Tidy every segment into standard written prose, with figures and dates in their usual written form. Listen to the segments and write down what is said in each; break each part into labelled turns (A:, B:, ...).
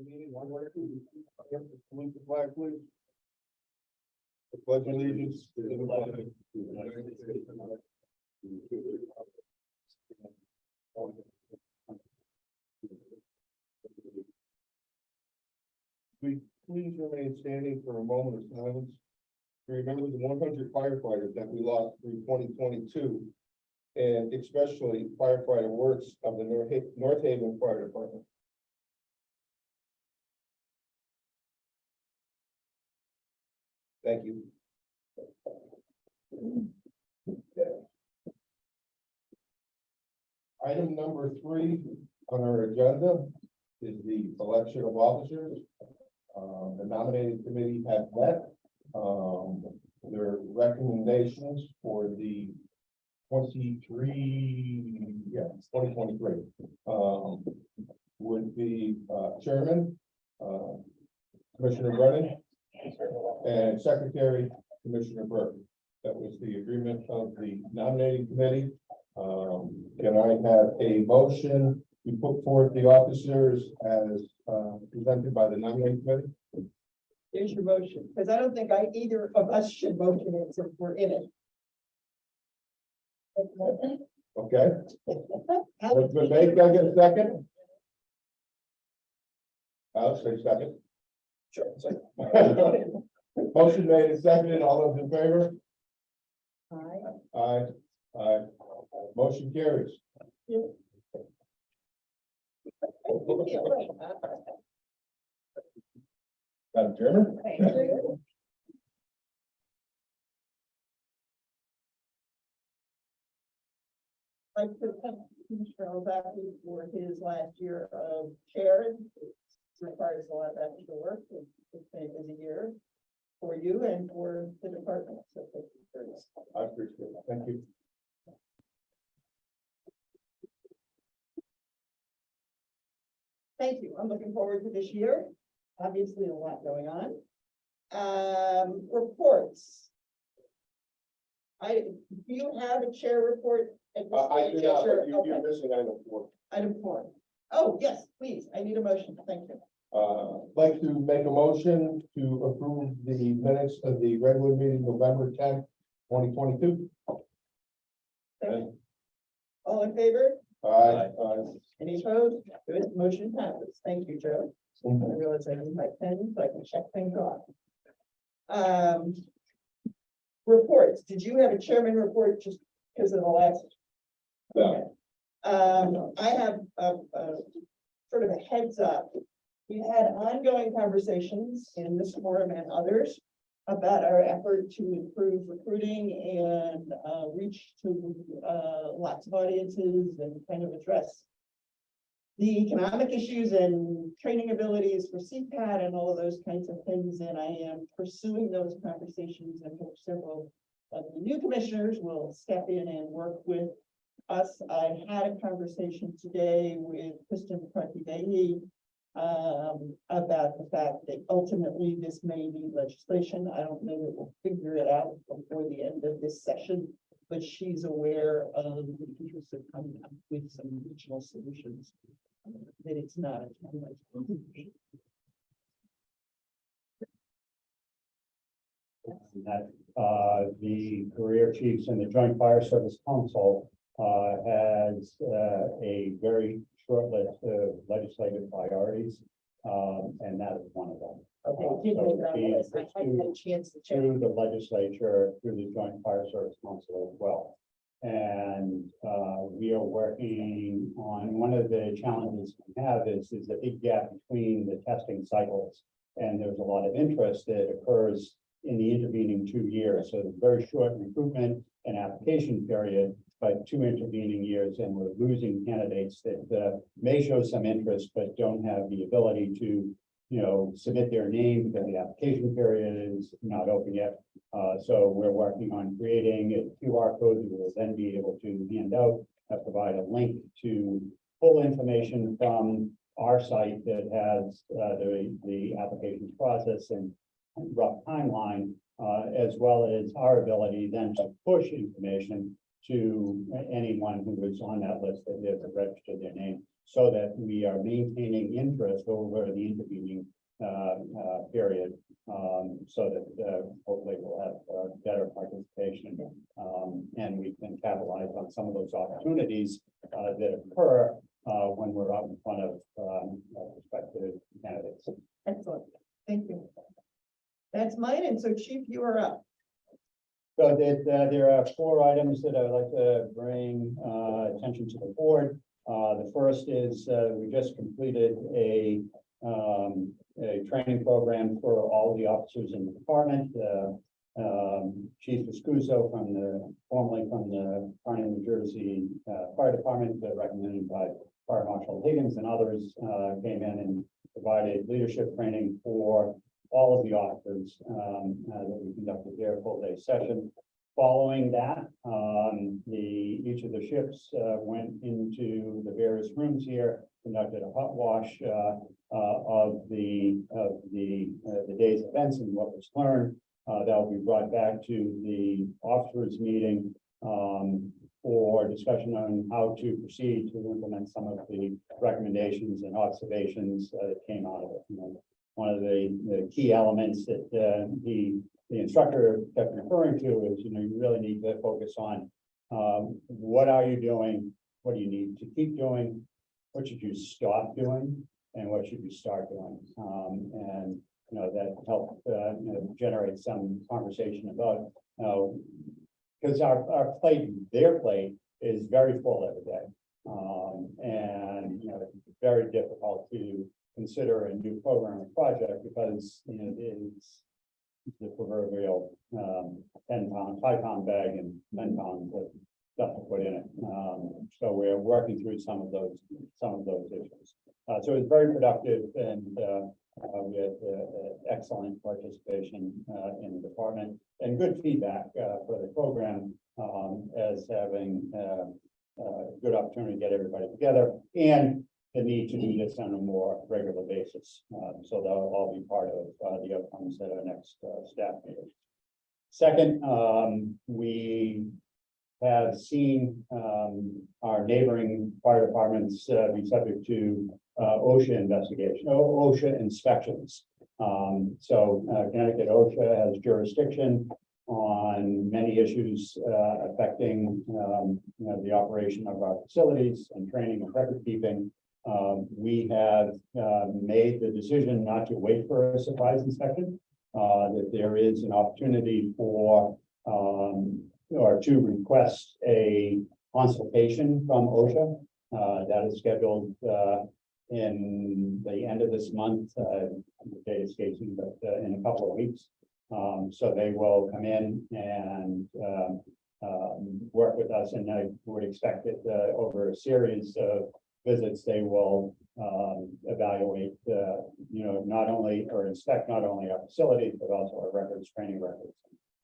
A: Salute the flag, please. The pledge of allegiance to the flag of the United States of America. We please remain standing for a moment of silence to remember the 100 firefighters that we lost through 2022, and especially firefighter works of the North Haven Fire Department. Thank you. Item number 3 on our agenda is the election of officers. The nominating committee has met. Their recommendations for the 2023 would be chairman, Commissioner Brennan, and secretary, Commissioner Burke. That was the agreement of the nominating committee. Can I have a motion to put forth the officers as presented by the nominating committee?
B: Here's your motion, because I don't think either of us should motion it since we're in it.
A: Okay.
B: Alex,
A: Can I get a second? Alex, say second.
B: Sure.
A: Motion made and seconded. All those in favor?
B: Aye.
A: Aye. Aye. Motion carries. Madam Chairman?
B: Thank you. I'd like to thank Commissioner O'Backey for his last year of chair. It requires a lot of extra work. It's been a busy year for you and for the department. So thank you for this.
A: I appreciate it. Thank you.
B: Thank you. I'm looking forward to this year. Obviously, a lot going on. Reports. Do you have a chair report? At this
A: I do
B: stage?
A: not,
B: Sure.
A: but you're
B: Okay.
A: missing item 4.
B: Item 4. Oh, yes, please. I need a motion. Thank you.
A: Like to make a motion to approve the minutes of the regular meeting November 10th, 2022.
B: All in favor?
A: Aye.
B: Any opposed? Good. Motion passes. Thank you, Joe. I realize I need my pen so I can check things off. Reports. Did you have a chairman report just because of the last?
A: Yeah.
B: I have a sort of a heads up. We've had ongoing conversations in this forum and others about our effort to improve recruiting and reach to lots of audiences and kind of address the economic issues and training abilities for CPAT and all of those kinds of things. And I am pursuing those conversations, and hope several of the new commissioners will step in and work with us. I had a conversation today with Kristen McCarthy-Daly about the fact that ultimately this may need legislation. I don't know that we'll figure it out before the end of this session, but she's aware of the interest of coming up with some regional solutions. That it's not.
C: That the career chiefs and the Joint Fire Service Council has a very short list of legislative priorities, and that is one of them.
B: Okay, did make it on the list. I hadn't had a chance to check.
C: Through the legislature, through the Joint Fire Service Council as well. And we are working on, one of the challenges we have is the big gap between the testing cycles. And there's a lot of interest that occurs in the intervening 2 years. So there's very short recruitment and application period, but 2 intervening years, and we're losing candidates that may show some interest, but don't have the ability to, submit their name because the application period is not open yet. So we're working on creating a QR code that will then be able to hand out, provide a link to full information from our site that has the application process and rough timeline, as well as our ability then to push information to anyone who is on that list that has registered their name. so that we are maintaining interest over the intervening period, so that hopefully we'll have better participation, and we can capitalize on some of those opportunities that occur when we're out in front of prospective candidates.
B: Excellent, thank you. That's mine, and so Chief, you are up.
C: So there are 4 items that I would like to bring attention to the board. The first is we just completed a training program for all the officers in the department. Chief Viscuso formerly from the Kearney, New Jersey Fire Department, recommended by Fire Marshal Higgins and others, came in and provided leadership training for all of the officers that we conducted their full-day session. Following that, each of the ships went into the various rooms here, conducted a hot wash of the day's events and what was learned. That will be brought back to the officers meeting for discussion on how to proceed to implement some of the recommendations and observations that came out of it. You know, one of the key elements that the instructor kept referring to is, you know, you really need to focus on what are you doing, what do you need to keep doing, what should you stop doing, and what should you start doing. And you know, that helped generate some conversation about because our plate, their plate is very full every day. And you know, it's very difficult to consider a new program or project because you know it's the proverbial 5-pound bag and 10 pounds of stuff to put in it. So we're working through some of those issues. So it's very productive, and we had excellent participation in the department and good feedback for the program, as having a good opportunity to get everybody together and the need to do this on a more regular basis. So that'll all be part of the outcomes at our next staff meeting. Second, we have seen our neighboring fire departments be subject to OSHA inspections. So Connecticut OSHA has jurisdiction on many issues affecting the operation of our facilities and training and record keeping. We have made the decision not to wait for a surprise inspection, that there is an opportunity for or to request a consultation from OSHA. That is scheduled in the end of this month, the date escapes me, but in a couple of weeks. So they will come in and work with us, and I would expect that over a series of visits, they will evaluate, not only or inspect not only our facilities, but also our records, training records,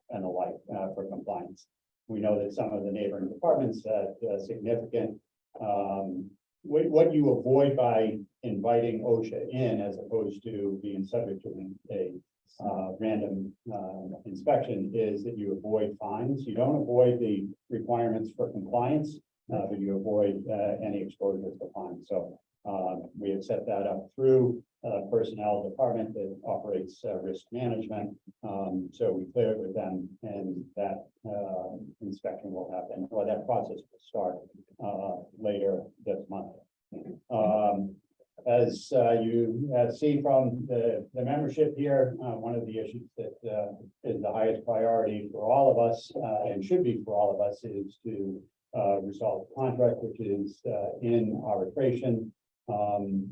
C: and the like for compliance. We know that some of the neighboring departments had significant, what you avoid by inviting OSHA in as opposed to being subject to a random inspection is that you avoid fines. You don't avoid the requirements for compliance, but you avoid any exposure to fines. So we have set that up through personnel department that operates risk management. So we clear it with them, and that inspection will happen, or that process will start later this month. As you see from the membership here, one of the issues that is the highest priority for all of us, and should be for all of us, is to resolve the contract, which is in arbitration.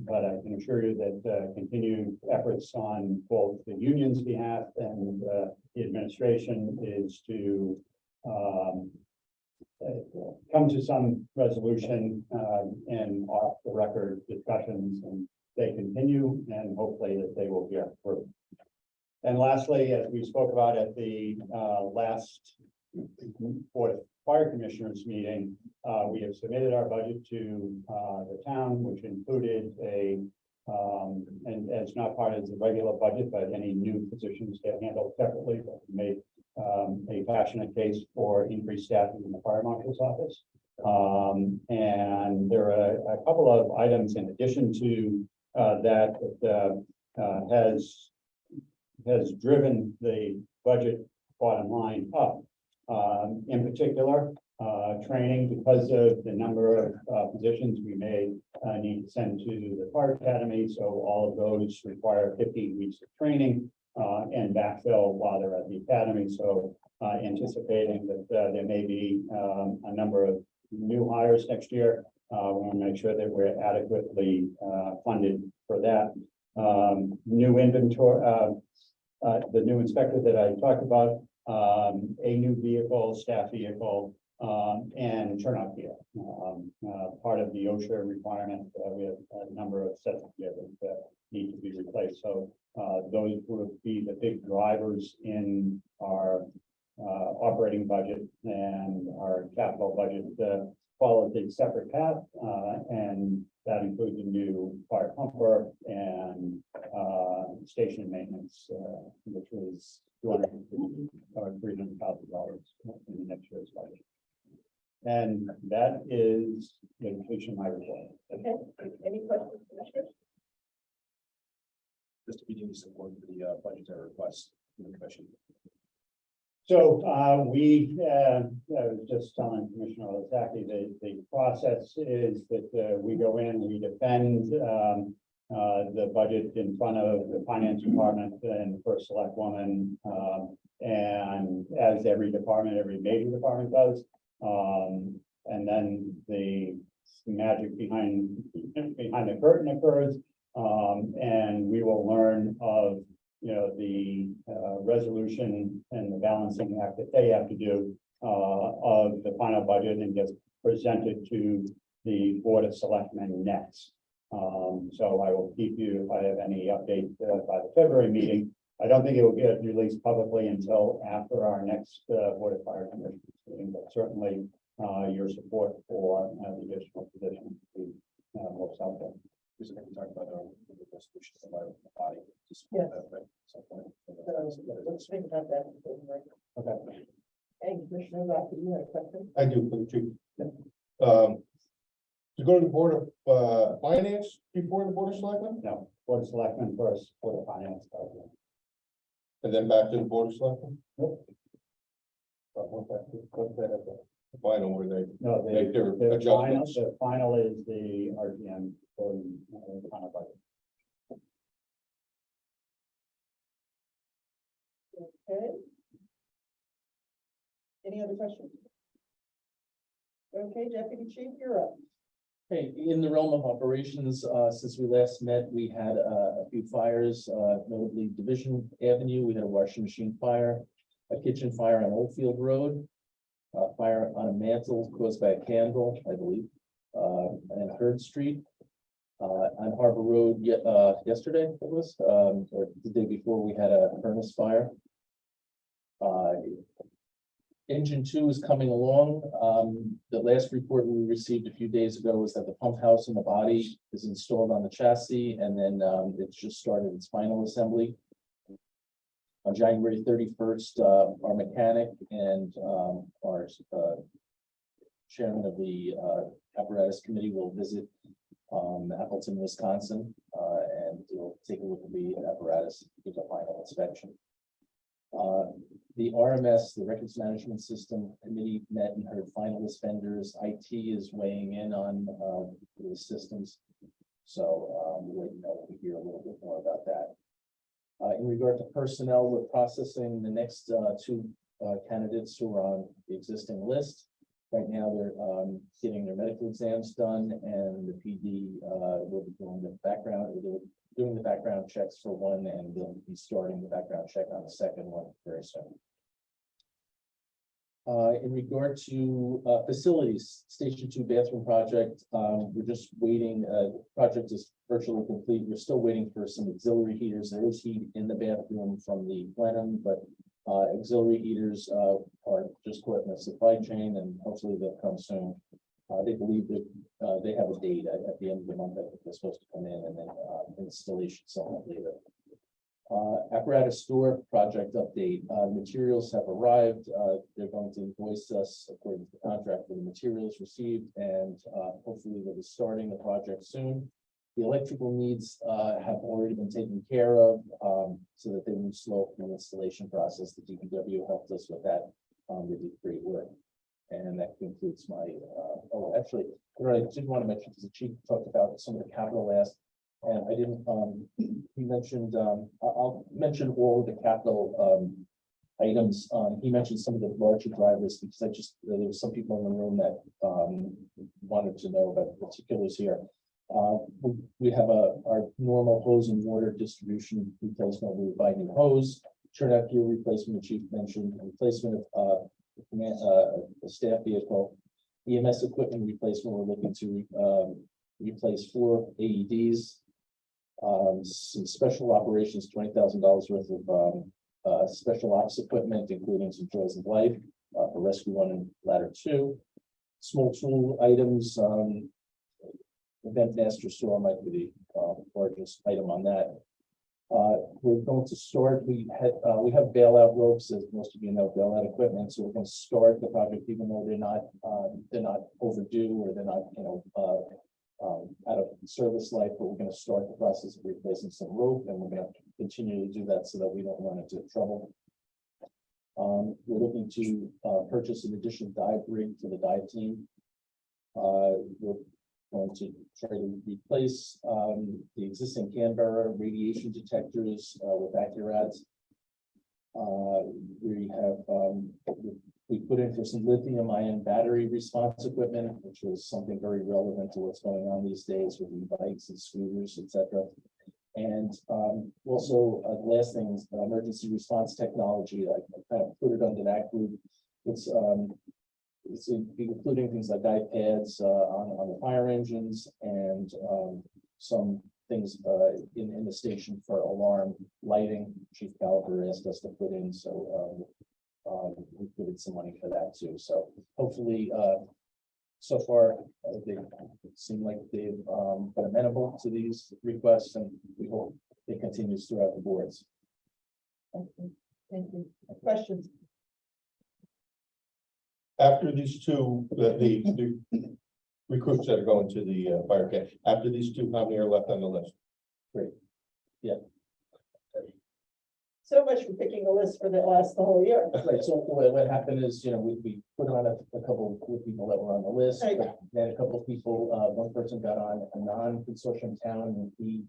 C: But I can assure you that continued efforts on both the union's behalf and the administration is to come to some resolution and off the record discussions, and they continue, and hopefully that they will get approved. And lastly, as we spoke about at the last Board of Fire Commissioners meeting, we have submitted our budget to the town, which included and it's not part of the regular budget, but any new positions get handled separately, but we made a passionate case for increased staffing in the fire marshal's office. And there are a couple of items in addition to that has driven the budget bottom line up. In particular, training, because of the number of positions we may need to send to the fire academy. So all of those require 15 weeks of training and backfill while they're at the academy. So anticipating that there may be a number of new hires next year. We want to make sure that we're adequately funded for that. New inventory, the new inspector that I talked about, a new vehicle, staff vehicle, and turnout gear. Part of the OSHA requirement, we have a number of sets of gear that need to be replaced. So those would be the big drivers in our operating budget, and our capital budget follows a separate path, and that includes a new fire pumper and station maintenance, which was $250,000 or $300,000 in the next year's budget. And that is the completion of my report.
B: Okay, any questions, Commissioners?
D: Just to begin support for the budgetary request from the commission.
C: So we, I was just telling Commissioner Ozaki, the process is that we go in, we defend the budget in front of the finance department and the first select woman, and as every department, every major department does. And then the magic behind the curtain occurs, and we will learn of the resolution and the balancing act that they have to do of the final budget, and gets presented to the Board of Selectmen next. So I will keep you if I have any update by the February meeting. I don't think it will get released publicly until after our next Board of Fire Commissioners meeting, but certainly your support for the additional position would be most helpful.
D: Because I can talk about the resolution of the body.
B: Yes.
D: So,
B: Let's think about that.
C: Okay.
B: Hey, Commissioner Ozaki, you had a question?
A: I do for the chief. To go to the Board of Finance before the Board of Selectmen,
C: No, Board of Selectmen first, Board of Finance.
A: and then back to the Board of Selectmen, final where they
C: No,
A: make their
C: the final,
A: adjustments.
C: the final is the RTM for the final budget.
B: Okay. Any other questions? Okay, Deputy Chief, you're up.
E: Hey, in the realm of operations, since we last met, we had a few fires, notably Division Avenue. We had a washing machine fire, a kitchen fire on Oldfield Road, a fire on a mantle caused by a candle, I believe, and Hurd Street. On Harbor Road, yesterday it was, or the day before, we had a furnace fire. Engine 2 is coming along. The last report we received a few days ago was that the pump house in the body is installed on the chassis, and then it's just started its final assembly. On January 31st, our mechanic and our chairman of the apparatus committee will visit Appleton, Wisconsin, and we'll take a look at the apparatus, give a final inspection. The RMS, the Records Management System Committee, met and heard finalist vendors. IT is weighing in on the systems. So we'll hear a little bit more about that. In regard to personnel, we're processing the next two candidates who are on the existing list. Right now, they're getting their medical exams done, and the PD will be doing the background. Doing the background checks for one, and they'll be starting the background check on the second one very soon. In regard to facilities, Station 2 bathroom project, we're just waiting. Project is virtually complete. We're still waiting for some auxiliary heaters. There is heat in the bathroom from the plenum, but auxiliary heaters are just caught in the supply chain, and hopefully they'll come soon. They believe that they have a date at the end of the month that they're supposed to come in, and then installation somewhat later. Apparatus store project update, materials have arrived, they're going to invoice us according to the contract for the materials received, and hopefully they'll be starting the project soon. The electrical needs have already been taken care of, so that they move slow in the installation process. The DPW helped us with that. They did great work. And that concludes my, actually, what I did want to mention, because the chief talked about some of the capital asked, and I didn't, he mentioned, I'll mention all of the capital items. He mentioned some of the larger drivers, because there were some people in the room that wanted to know about the particulars here. We have our normal hose and water distribution replacement. We buy new hose, turnout gear replacement, the chief mentioned, replacement of a staff vehicle, EMS equipment replacement. We're looking to replace 4 AEDs, some special operations, $20,000 worth of special ops equipment, including some Joys of Life for Rescue 1 and Ladder 2, small tool items. Event master store might be the largest item on that. We're going to start, we have bailout ropes, as most of you know, bailout equipment, so we're going to start the project even though they're not overdue, or they're not, out of service life, but we're going to start the process of replacing some rope, and we're going to continue to do that so that we don't run into trouble. We're looking to purchase an additional dive rig for the dive team. We're going to try to replace the existing Canberra radiation detectors with Accurats. We put in for some lithium-ion battery response equipment, which was something very relevant to what's going on these days with e-bikes and scooters, etc. And also, the last thing is emergency response technology. I kind of put it under that group. It's including things like iPads on the fire engines, and some things in the station for alarm lighting. Chief Caliber asked us to put in, so we put in some money for that too. So hopefully, so far they seem like they've been amenable to these requests, and we hope it continues throughout the boards.
B: Thank you. Thank you. Questions?
A: After these two, the recruits that are going to the fire camp, after these two, how many are left on the list?
B: So much for picking a list for that lasts the whole year.
E: Right, so what happened is, we put on a couple of people that were on the list,
B: Okay.
E: but then a couple of people, one person got on a non-consortium town, and he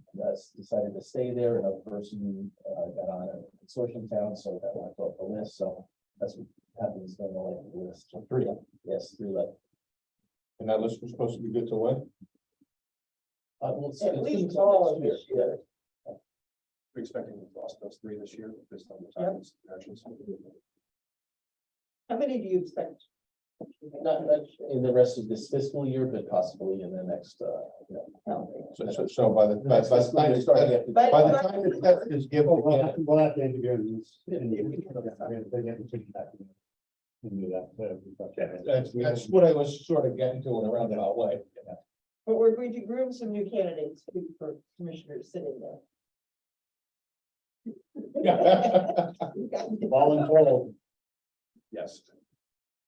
E: decided to stay there. Another person got on a consortium town, so that went off the list, so that's what happens when the list. So 3, yes, 3 left.
A: And that list was supposed to be good to when?
E: Well,
B: At least all of this year.
D: We're expecting to lost those 3 this year, based on the
B: Yep.
D: times. Actions.
B: How many do you expect?
E: Not in the rest of this fiscal year, but possibly in the next,
A: So by the
E: next fiscal year, starting at the-
B: But-
A: by the time the test is given,
C: We'll
A: yeah,
C: have to interview these. And do that.
A: that's what I was sort of getting to in a roundabout way.
B: But we're going to groom some new candidates for commissioners sitting there.
A: Yeah.
C: Voluntold.
D: Yes,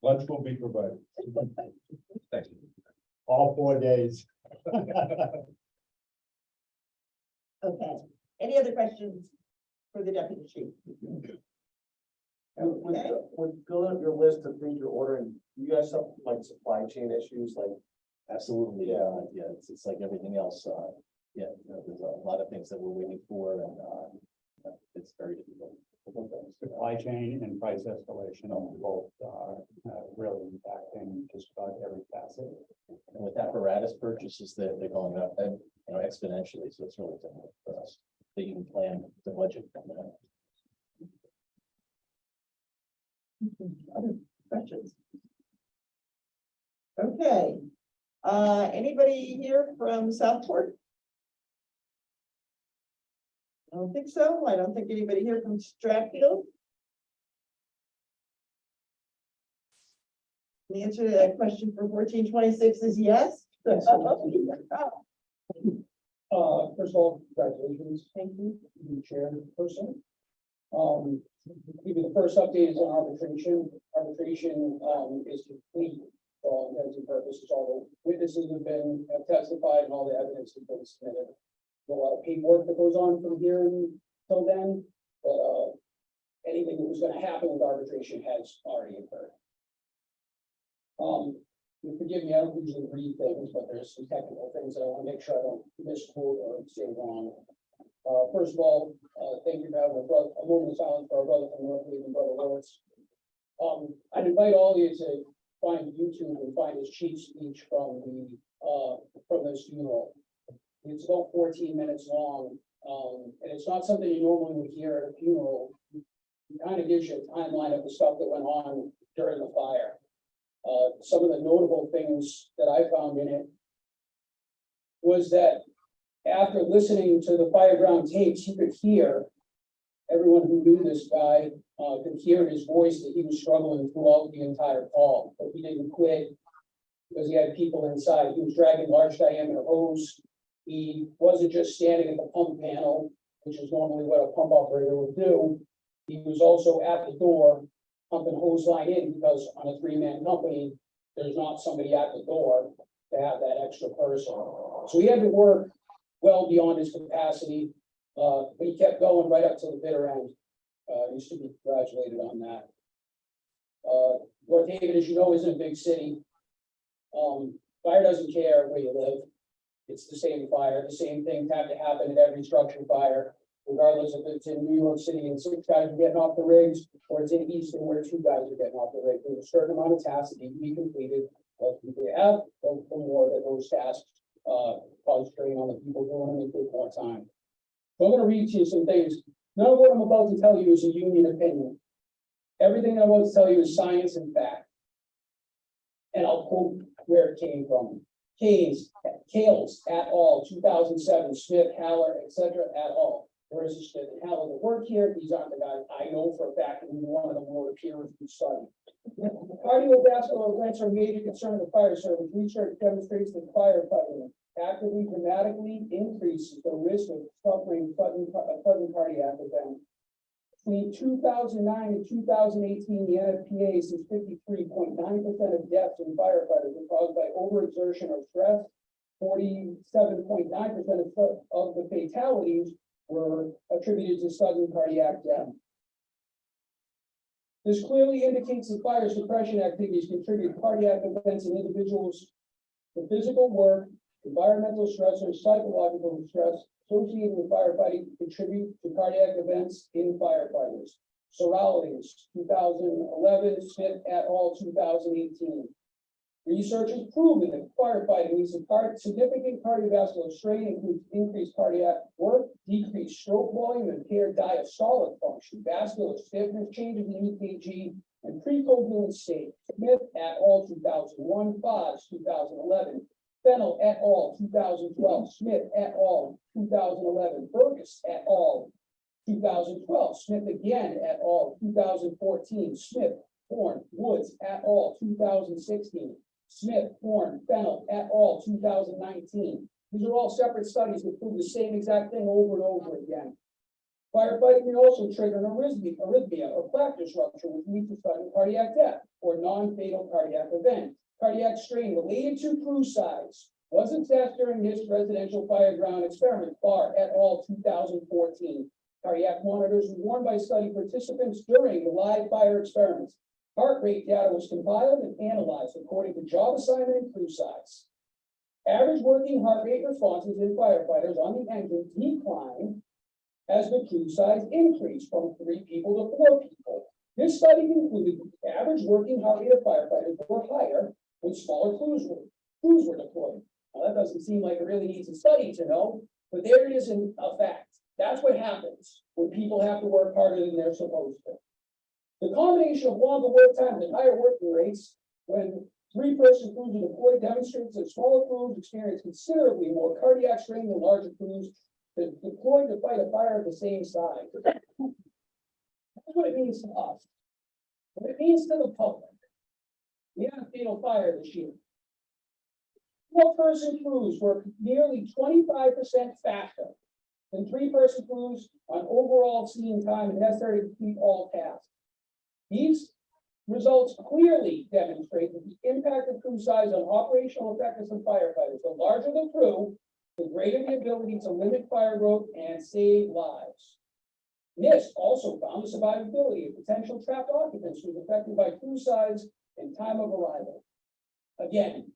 A: Lunch will be provided.
D: thank you.
C: All 4 days.
B: Okay, any other questions for the deputy chief? Okay.
F: When filling up your list of things you're ordering, you guys have like supply chain issues, like,
E: Absolutely, yeah, it's like everything else, there's a lot of things that we're waiting for, and it's very difficult.
C: Supply chain and price escalation on both are really impacting just about every facet.
E: And with apparatus purchases, they're going up, exponentially, so it's really difficult for us to even plan the budget.
B: Other questions? Okay, anybody here from Southport? I don't think so. I don't think anybody here from Stratfield. The answer to that question for 1426 is yes.
G: For first of all, congratulations,
B: Thank you.
G: you chairperson. Maybe the first update is on arbitration. Arbitration, is complete for all intents and purposes. All the witnesses have testified and all the evidence has been submitted. There's a lot of paperwork that goes on from here until then, but, anything that was gonna happen with arbitration has already occurred. You forgive me, I don't usually read things, but there's some technical things that I want to make sure I don't misquote or say wrong. First of all, thank you for having a moment of silence for our brother from North Haven, Brother Lawrence. I'd invite all of you to find YouTube and find his chief speech from this funeral. It's about 14 minutes long, and it's not something you normally would hear at a funeral. It kind of gives you a timeline of the stuff that went on during the fire. Some of the notable things that I found in it was that after listening to the Fireground tapes, he could hear, everyone who knew this guy could hear in his voice that he was struggling throughout the entire call, but he didn't quit because he had people inside. He was dragging large diameter hose. He wasn't just standing at the pump panel, which is normally what a pump operator would do. He was also at the door pumping hose line in, because on a three-man company, there's not somebody at the door to have that extra person. So he had to work well beyond his capacity, but he kept going right up to the bitter end. He should be congratulated on that. North Haven, as you know, isn't a big city. Fire doesn't care where you live. It's the same fire. The same things have to happen at every structure fire, regardless if it's in New York City and 6 guys are getting off the rigs, or it's in Easton where 2 guys are getting off the rig. There's a certain amount of tasks that need to be completed. But if you have, the more that those tasks cause strain on the people doing them and take more time. So I'm going to read to you some things. None of what I'm about to tell you is a union opinion. Everything I'm about to tell you is science and fact. And I'll quote where it came from. Kales et al. 2007, Smith, Haller, etc. et al. There is a Smith and Haller that work here. These aren't the guys I know for a fact, and one of them wrote a peer-reviewed study. Cardiovascular events are a major concern of the fire service. Research demonstrates that firefighting actively dramatically increases the risk of suffering sudden cardiac event. Between 2009 and 2018, the NFPA says 53.9% of deaths in firefighters were caused by overexertion or stress. 47.9% of the fatalities were attributed to sudden cardiac death. This clearly indicates that fire suppression activities contribute to cardiac events in individuals. The physical work, environmental stressors, psychological stress associated with firefighting contribute to cardiac events in firefighters. Soralities, 2011, Smith et al. 2018. Research has proven that firefighting leads to significant cardiovascular strain, includes increased cardiac work, decreased stroke volume, impaired diastolic function, vascular stiffness, changes in EKG, and precoagulant state. Smith et al. 2001, Foz 2011. Fennel et al. 2012, Smith et al. 2011, Burgess et al. 2012, Smith again et al. 2014, Smith, Horn, Woods et al. 2016, Smith, Horn, Fennel et al. 2019. These are all separate studies that prove the same exact thing over and over again. Firefighting may also trigger an arrhythmia or plaque disruption, which leads to sudden cardiac death or non-fatal cardiac event. Cardiac strain related to crew size was assessed during this residential fireground experiment, Barr et al. 2014. Cardiac monitors were worn by study participants during the live fire experiments. Heart rate data was compiled and analyzed according to job assignment and crew size. Average working heart rate responses in firefighters on the engine declined as the crew size increased from 3 people to 4 people. This study concluded that the average working heart rate of firefighters were higher when smaller crews were deployed. Now, that doesn't seem like it really needs a study to know, but there it is in a fact. That's what happens when people have to work harder than they're supposed to. The combination of longer work time and higher working rates when 3-person crews are deployed demonstrates that smaller crews experience considerably more cardiac strain than larger crews that deployed to fight a fire of the same size. That's what it means to us. What it means to the public. We had a fatal fire this year. 4-person crews were nearly 25% faster and 3-person crews on overall scene time necessary to complete all tasks. These results clearly demonstrate that the impact of crew size on operational effectiveness of firefighters. The larger the crew, the greater the ability to limit fire growth and save lives. NIST also found the survivability of potential trapped occupants was affected by crew size and time of arrival. Again,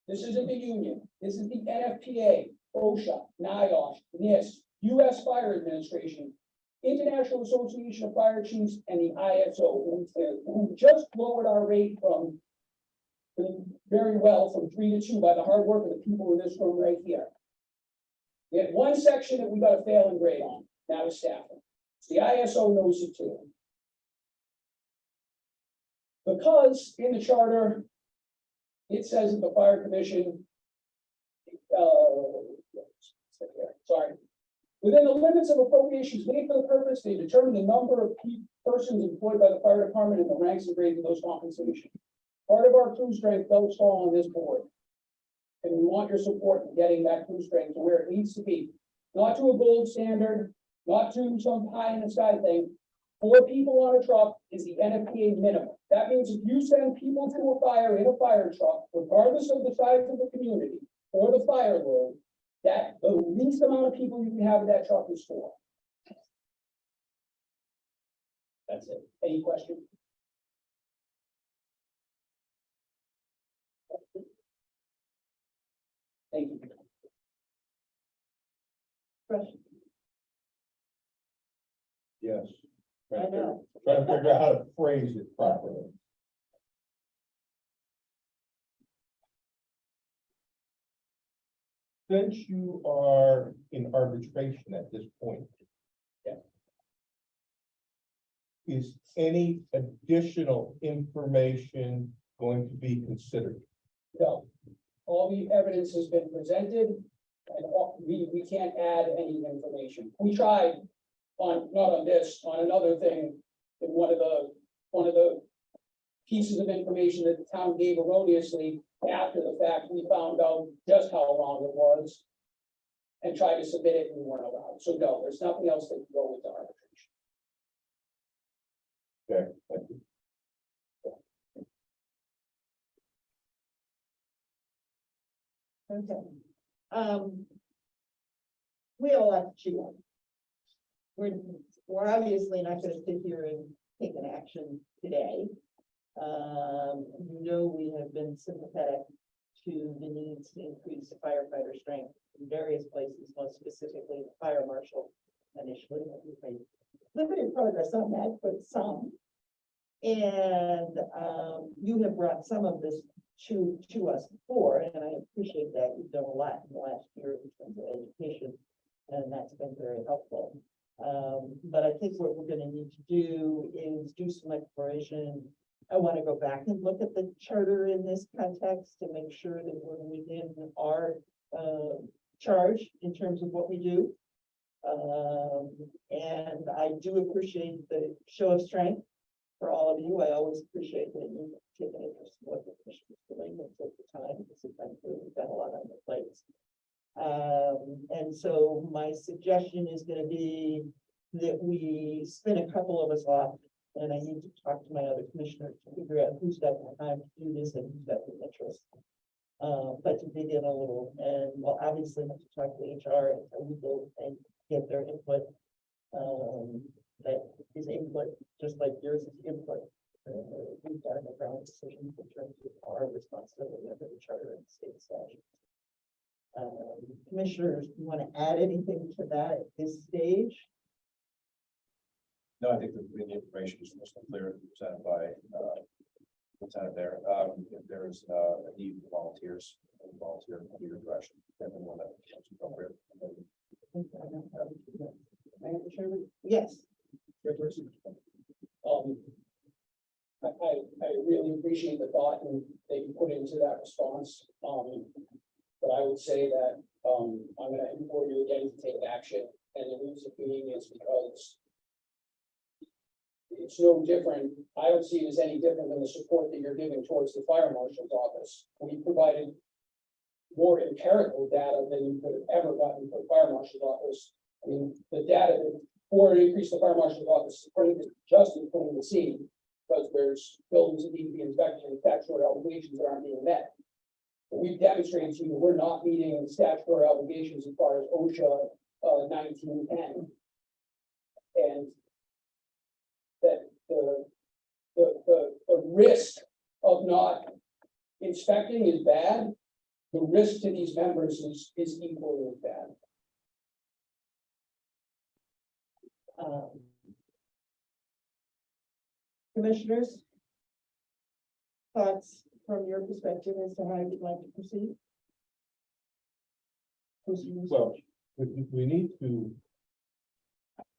G: this isn't the union, this is the NFPA, OSHA, NIOSH, NIST, US Fire Administration, International Association of Fire Chiefs, and the ISO, who just lowered our rate from very well from 3 to 2 by the hard work of the people in this room right here. We had one section that we got a failing grade on, that was staffing. The ISO knows it too. Because in the charter, it says that the fire commission, sorry, within the limits of appropriations made for the purpose, they determine the number of persons employed by the fire department and the ranks and grades of those compensation. Part of our crew strength does fall on this board. And we want your support in getting that crew strength to where it needs to be. Not to a gold standard, not to some pie in the sky thing. 4 people on a truck is the NFPA minimum. That means if you send people to a fire in a fire truck, regardless of the size of the community or the fire load, that the least amount of people you can have in that truck is 4. That's it. Any questions? Thank you.
B: Question.
A: Yes.
B: I know.
A: Trying to figure out how to phrase it properly. Since you are in arbitration at this point.
G: Yeah.
A: Is any additional information going to be considered?
G: No, all the evidence has been presented, and we can't add any information. We tried on, not on this, on another thing, in one of the pieces of information that the town gave erroneously after the fact, we found out just how wrong it was and tried to submit it, and we weren't allowed. So no, there's nothing else that can go with the arbitration.
A: Okay, thank you.
B: Okay. We all have to chew on. We're obviously not gonna sit here and take an action today. We have been sympathetic to the needs to increase firefighter strength in various places, most specifically the fire marshal initially. We've made limited progress on that, but some. And you have brought some of this to us before, and I appreciate that. You've done a lot in the last year in terms of education, and that's been very helpful. But I think what we're gonna need to do is do some exploration. I want to go back and look at the charter in this context to make sure that we're within our charge in terms of what we do. And I do appreciate the show of strength for all of you. I always appreciate that you take an interest in what the commission is doing and take the time, because we've got a lot on the plates. And so my suggestion is going to be that we spin a couple of us off, and I need to talk to my other commissioners to figure out who's got the time to do this and who's got the interest. But to dig in a little, and we'll obviously have to talk to HR and legal and get their input. That is input, just like yours is input. We've got to make our own decisions in terms of our responsibility under the charter and state statute. Commissioners, you want to add anything to that at this stage?
D: No, I think the information is most clear presented by presented there. If there's a need for volunteers, volunteer in your direction, everyone that is appropriate.
B: Yes.
G: I really appreciate the thought and that you put into that response. But I would say that I'm gonna implore you again to take action, and the reason being is because it's no different. I don't see it as any different than the support that you're giving towards the fire marshal's office. We provided more empirical data than you could have ever gotten from the fire marshal's office I mean, the data for an increase the fire marshal's office, according to Justin, putting the scene, because there's buildings that need to be inspected and statutory obligations that aren't being met. But we've demonstrated to you that we're not meeting statutory obligations as far as OSHA 1910. And that the risk of not inspecting is bad. The risk to these members is equally as bad.
B: Commissioners? Thoughts from your perspective as to how you'd like to proceed?
A: Well, we need to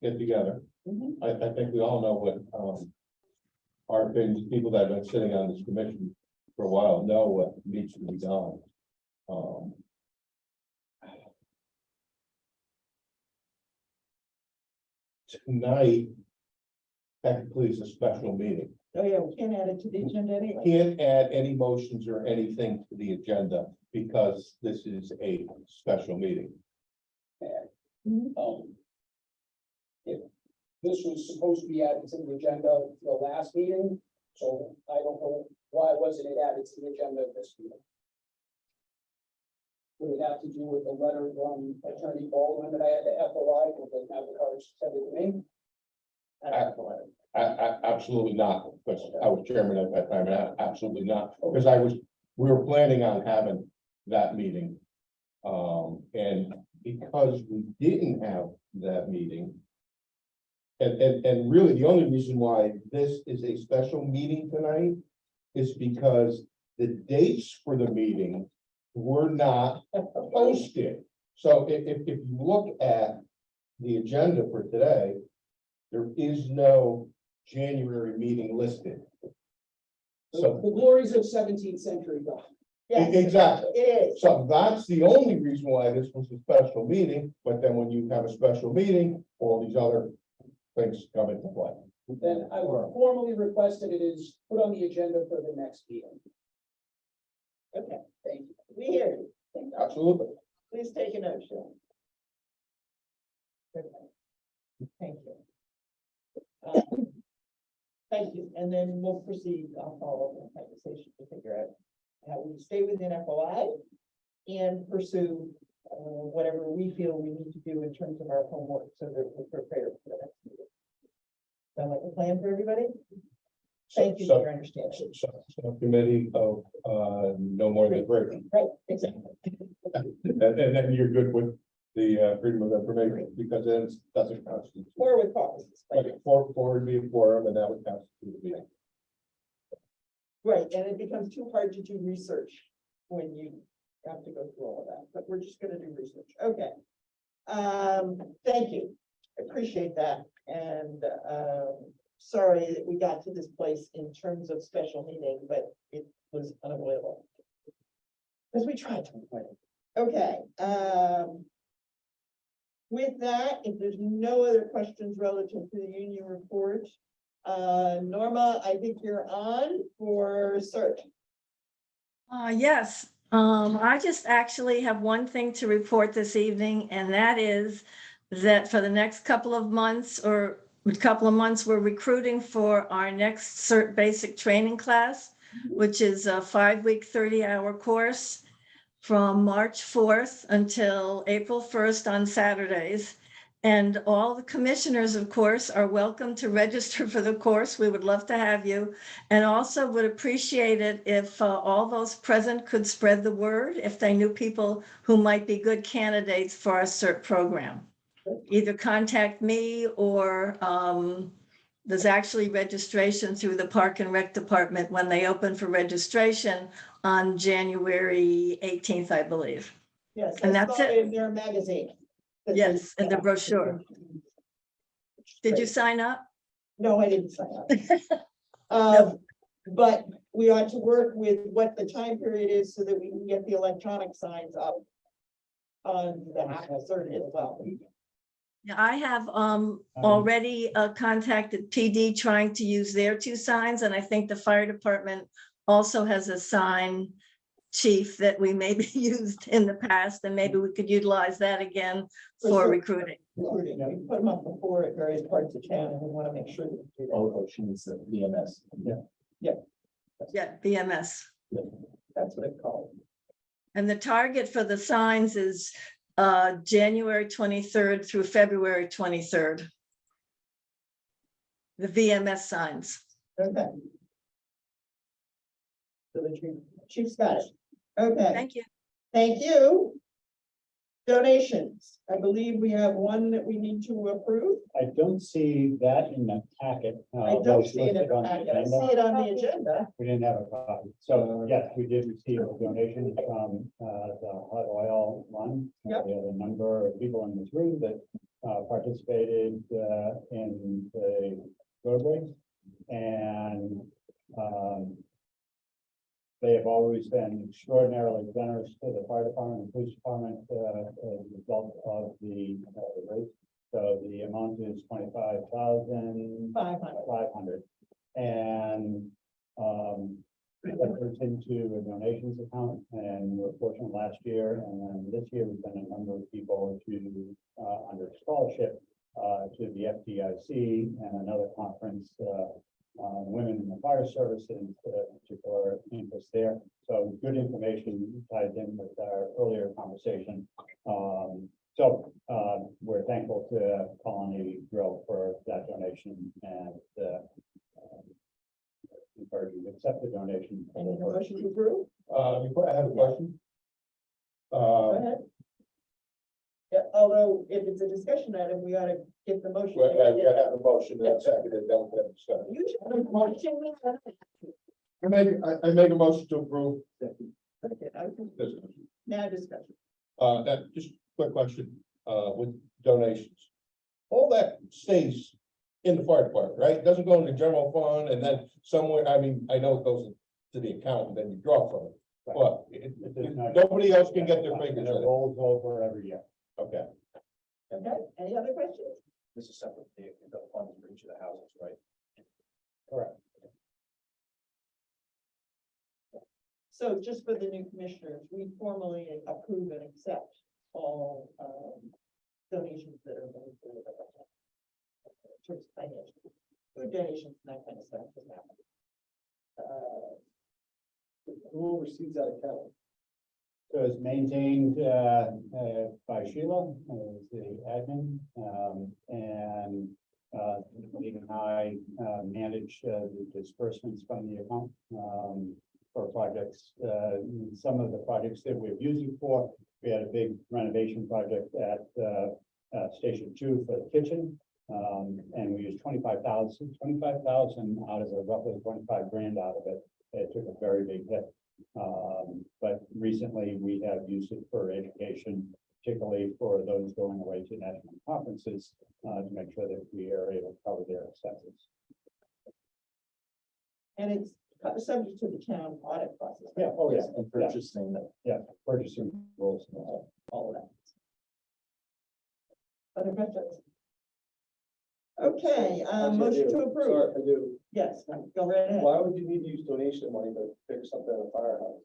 A: get together.
B: Mhm.
A: I think we all know what, our opinions, people that have been sitting on this commission for a while know what needs to be done. Tonight, technically is a special meeting.
B: Oh, yeah, we can't add it to the agenda anyway.
A: Can't add any motions or anything to the agenda because this is a special meeting.
G: If this was supposed to be added to the agenda the last meeting, so I don't know why wasn't it added to the agenda of this meeting? Would it have to do with the letter from Attorney Baldwin that I had to FOI, because they didn't have the courage to send it to me?
A: Absolutely not, because I was chairman at that time, and absolutely not, because we were planning on having that meeting. And because we didn't have that meeting. And really, the only reason why this is a special meeting tonight is because the dates for the meeting were not posted. So if you look at the agenda for today, there is no January meeting listed. So
G: The glories of 17th century God.
B: Yes,
A: exactly.
B: it is.
A: So that's the only reason why this was a special meeting, but then when you have a special meeting, all these other things come into play.
G: Then I would formally request that it is put on the agenda for the next meeting.
B: Okay,
G: Thank you.
B: we hear you.
A: Absolutely.
B: Please take a note, Sean. Okay. Thank you. Thank you, and then we'll proceed, I'll follow up the conversation to figure out how we stay within FOI and pursue whatever we feel we need to do in terms of our homework so that we're prepared for the next meeting. Sound like a plan for everybody? Thank you for your understanding.
A: Subcommittee of, no more than three.
B: Right, exactly.
A: And then you're good with the, freedom of information, because then it doesn't constitute.
B: Or with caucuses.
A: Like, four would be a quorum, and that would constitute a meeting.
B: Right, and it becomes too hard to do research when you have to go through all of that, but we're just gonna do research, okay. Thank you, appreciate that, and, sorry that we got to this place in terms of special meeting, but it was unavoidable. Because we tried to avoid it. Okay, with that, if there's no other questions relative to the union report, Norma, I think you're on for cert.
H: Yes, I just actually have one thing to report this evening, and that is that for the next couple of months, we're recruiting for our next CERT basic training class, which is a 5-week, 30-hour course from March 4th until April 1st on Saturdays. And all the commissioners, of course, are welcome to register for the course. We would love to have you. And also would appreciate it if all those present could spread the word if they knew people who might be good candidates for our CERT program. Either contact me or there's actually registration through the Park and Rec Department when they open for registration on January 18th, I believe.
B: Yes.
H: And
B: I
H: that's
B: saw
H: it.
B: In their magazine. that
H: Yes,
B: they-
H: in the brochure. Did you sign up?
B: No, I didn't sign up. But we ought to work with what the time period is so that we can get the electronic signs up on the cert as well.
H: Yeah, I have already contacted PD trying to use their 2 signs, and I think the fire department also has a sign chief that we maybe used in the past, and maybe we could utilize that again for recruiting.
B: Recruiting, we put them up before at various parts of town, and we want to make sure that we do that.
E: Oh, she needs the VMS.
H: Yeah, BMS.
B: That's what it's called.
H: And the target for the signs is January 23rd through February 23rd. The VMS signs.
B: Okay. So the chief's got it. Okay,
H: Thank you.
B: thank you. Donations, I believe we have one that we need to approve.
C: I don't see that in the packet.
B: I don't see it in the packet. I see it on the agenda.
C: We didn't have a copy. So yes, we did receive a donation from the hot oil one.
B: Yep.
C: We had a number of people in this room that participated in the road race. And they have always been extraordinarily generous to the fire department and police department as a result of the race. So the amount is 25,500.
B: 500.
C: And that goes into a donations account, and we're fortunate last year, and then this year we've done a number of people to under scholarship to the FDIC and another conference, women in the fire service, and particular interest there. So good information ties in with our earlier conversation. So we're thankful to Colony Grill for that donation, and encourage you to accept the donation.
B: Any motion to approve?
A: Before I have a question.
B: Go ahead. Yeah, although if it's a discussion item, we ought to get the motion.
A: Well, I have a motion and a second, and then we have discussion.
B: You should have a motion.
A: I make a motion to approve
B: Okay, okay.
A: this.
B: Now discussion.
A: That, just quick question, with donations. All that stays in the fire department, right? It doesn't go in the general fund and then somewhere, I mean, I know it goes to the account and then you draw from it. But nobody else can get their fingers
C: It
A: in it.
C: rolls over every year.
A: Okay.
B: Okay, any other questions?
D: This is separate, the funds for each of the houses, right?
C: Correct.
B: So just for the new commissioners, we formally approve and accept all donations that are going to. In terms of financial, food donations and that kind of stuff. doesn't happen.
F: Who oversees that account?
C: So it's maintained by Sheila, as the admin, and Lee and I manage the disbursements from the account for projects. Some of the projects that we've used it for, we had a big renovation project at Station 2 for the kitchen. And we used 25,000 out of the roughly 25 grand out of it. It took a very big hit. But recently we have used it for education, particularly for those going away to national conferences, to make sure that we are able to cover their expenses.
B: And it's subject to the town audit process.
C: Yeah, oh, yeah,
E: And purchasing that.
C: yeah, purchasing rules.
B: All of that. Other questions? Okay, motion to approve.
F: Sorry, I do.
B: Yes, go right ahead.
F: Why would you need to use donation money to fix something in a firehouse?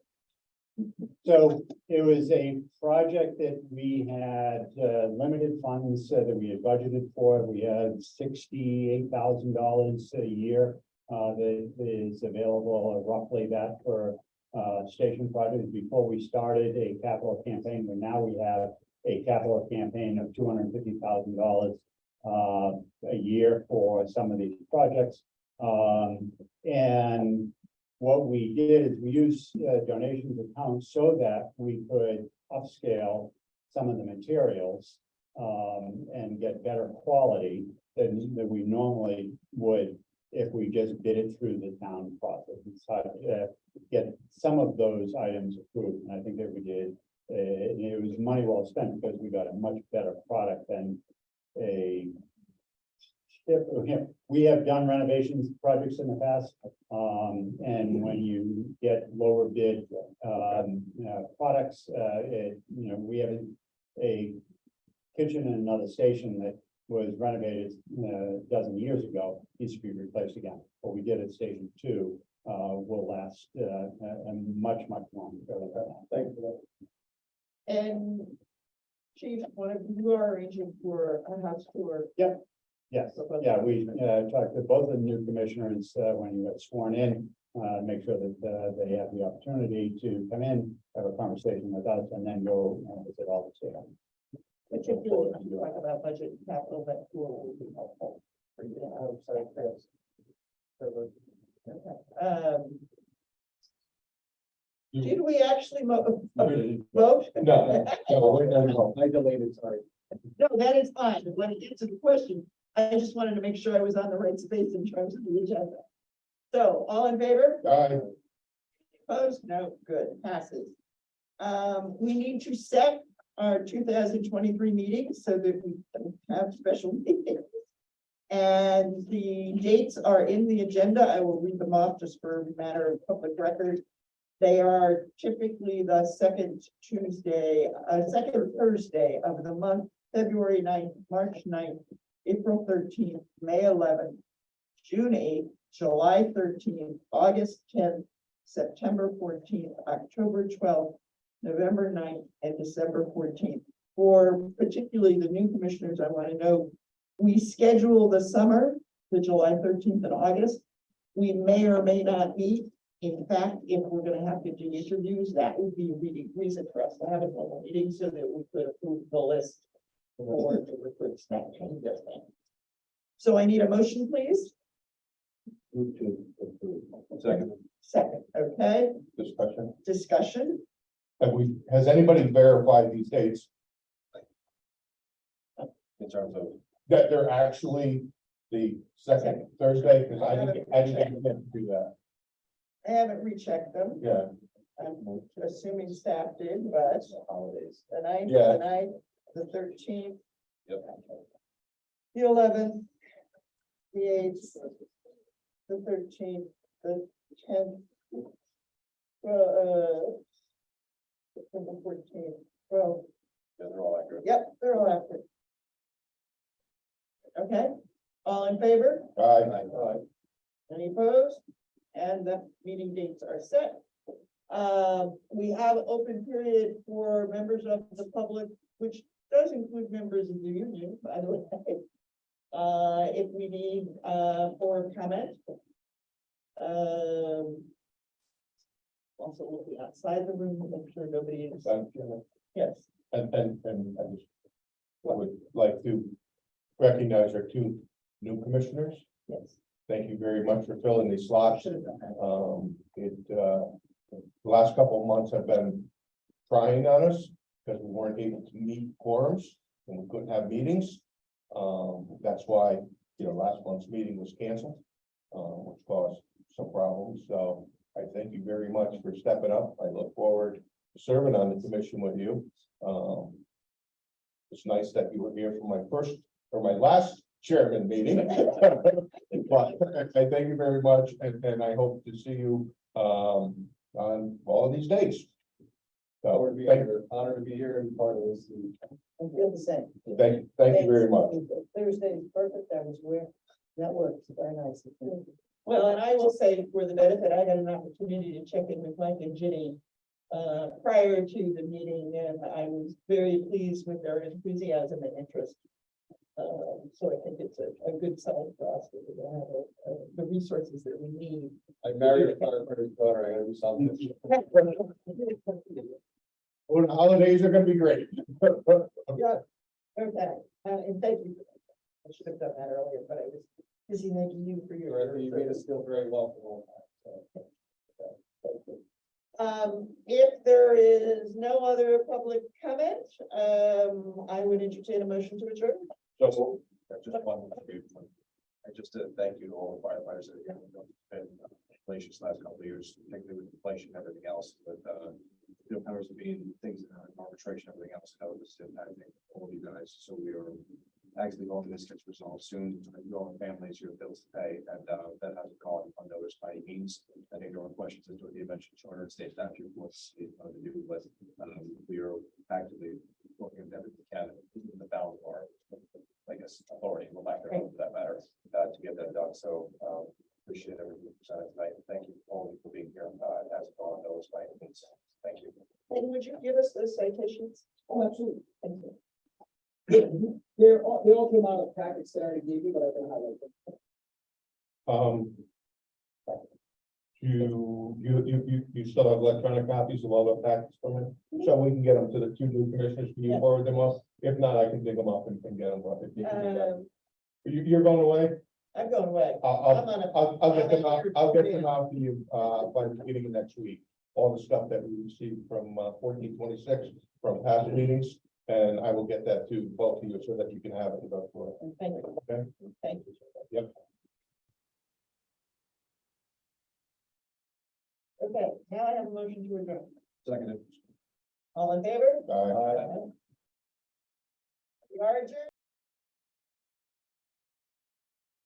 C: So it was a project that we had limited funds that we had budgeted for. We had $68,000 a year that is available, roughly that for station projects. Before we started a capital campaign, but now we have a capital campaign of $250,000 a year for some of these projects. And what we did is we used donations accounts so that we could upscale some of the materials and get better quality than we normally would if we just did it through the town process. It's hard to get some of those items approved, and I think that we did. It was money well spent because we got a much better product than a. We have done renovations projects in the past, and when you get lower bid products, we have a kitchen in another station that was renovated a dozen years ago, needs to be replaced again. What we did at Station 2 will last, and much longer.
F: Thank you for that.
B: And Chief, one of you are arranging for a house tour.
C: Yes, yeah, we talked to both of the new commissioners when you got sworn in, make sure that they have the opportunity to come in, have a conversation with us, and then go visit all the state.
B: Particularly if you talk about budget and capital, that tour would be helpful. for you to have.
F: Sorry, yes.
B: Did we actually vote?
A: No, no.
F: I delayed it, sorry.
B: No, that is fine. When it gets to the question, I just wanted to make sure I was on the right space in terms of the agenda. So, all in favor?
A: Aye.
B: Opposed? No, good, passes. We need to set our 2023 meetings so that we can have special meetings. And the dates are in the agenda. I will read them off just for a matter of public record. They are typically the second Thursday of the month, February 9th, March 9th, April 13th, May 11th, June 8th, July 13th, August 10th, September 14th, October 12th, November 9th, and December 14th. For particularly the new commissioners, I want to know, we schedule the summer, the July 13th and August. We may or may not meet. In fact, if we're going to have to do interviews, that would be a really reason for us to have a normal meeting so that we could approve the list for the recruits that change their thing. So I need a motion, please.
A: Move to approve.
D: Second.
B: Second, okay,
A: Discussion.
B: discussion.
A: Has anybody verified these dates
D: In terms of,
A: that they're actually the second Thursday? Because I didn't get to do that.
B: I haven't rechecked them.
A: Yeah.
B: I'm assuming staff did, but
D: holidays.
B: the ninth,
A: Yeah.
B: the ninth, the 13th.
D: Yep.
B: The 11th. The 8th. The 13th, the 10th. September 14th, well,
D: Yeah, they're all accurate.
B: yep, they're all active. Okay, all in favor?
A: Aye.
B: Any opposed? And the meeting dates are set. We have an open period for members of the public, which does include members of the union, by the way. If we need, for comment. Also looking outside the room, to make sure nobody is, yes,
A: And I just would like to recognize our two new commissioners.
B: yes.
A: Thank you very much for filling these slots.
B: Should have done that.
A: The last couple of months have been trying on us because we weren't able to meet quorums and we couldn't have meetings. That's why, last month's meeting was canceled, which caused some problems. So I thank you very much for stepping up. I look forward to serving on the commission with you. It's nice that you were here for my last chairman meeting. But I thank you very much, and I hope to see you on all of these days. So,
F: Honored to be here and part of this.
B: I feel the same.
A: thank you very much.
B: Thursday is perfect, that works very nicely. Well, and I will say for the benefit, I had an opportunity to check in with Mike and Ginny prior to the meeting, and I was very pleased with their enthusiasm and interest. So I think it's a good sign for us that we're gonna have the resources that we need.
F: I married a firefighter's daughter, I gotta do something.
A: Well, the holidays are gonna be great.
B: Yeah, okay, and thank you. I should have done that earlier, but I was busy thanking you for your.
F: You made us feel very welcome.
B: If there is no other public comment, I would entertain a motion to adjourn.
D: Just one. I just thank you to all the firefighters that have been inflation last couple of years, particularly with inflation and everything else, but powers to be things in arbitration, everything else, how this is impacting all of you guys. So we are actually hoping this gets resolved soon. You all have families, your bills to pay, and that hasn't gone unnoticed by any means. I think there were questions into the invention charter and state statute, what's to do, but we are actively working with everything we can in the balance of our, I guess, authority, and lack thereof for that matter, to get that done. So appreciate everything you presented tonight. Thank you all.
B: would you give us those citations?
G: Oh, absolutely.
B: Thank you.
G: They all came out of packets that I already gave you, but I can highlight them.
A: You still have electronic copies of all the packets from it? So we can get them to the two new commissioners, can you
B: Yeah.
A: forward them up? If not, I can dig them up and get them. If you can do that.
B: Um,
A: You're going away?
B: I'm going away.
A: I'll,
B: I'm on a-
A: I'll get
B: I'm
A: them
B: on
A: out,
B: your
A: I'll get
B: career.
A: them out to you, by the beginning of next week. All the stuff that we received from, 1426 from past meetings, and I will get that to both of you so that you can have it to go for it.
B: Thank you.
A: Okay.
B: Thank you.
A: Yep.
B: Okay, now I have a motion to adjourn.
D: Seconded.
B: All in favor?
A: Bye.
B: We are adjourned.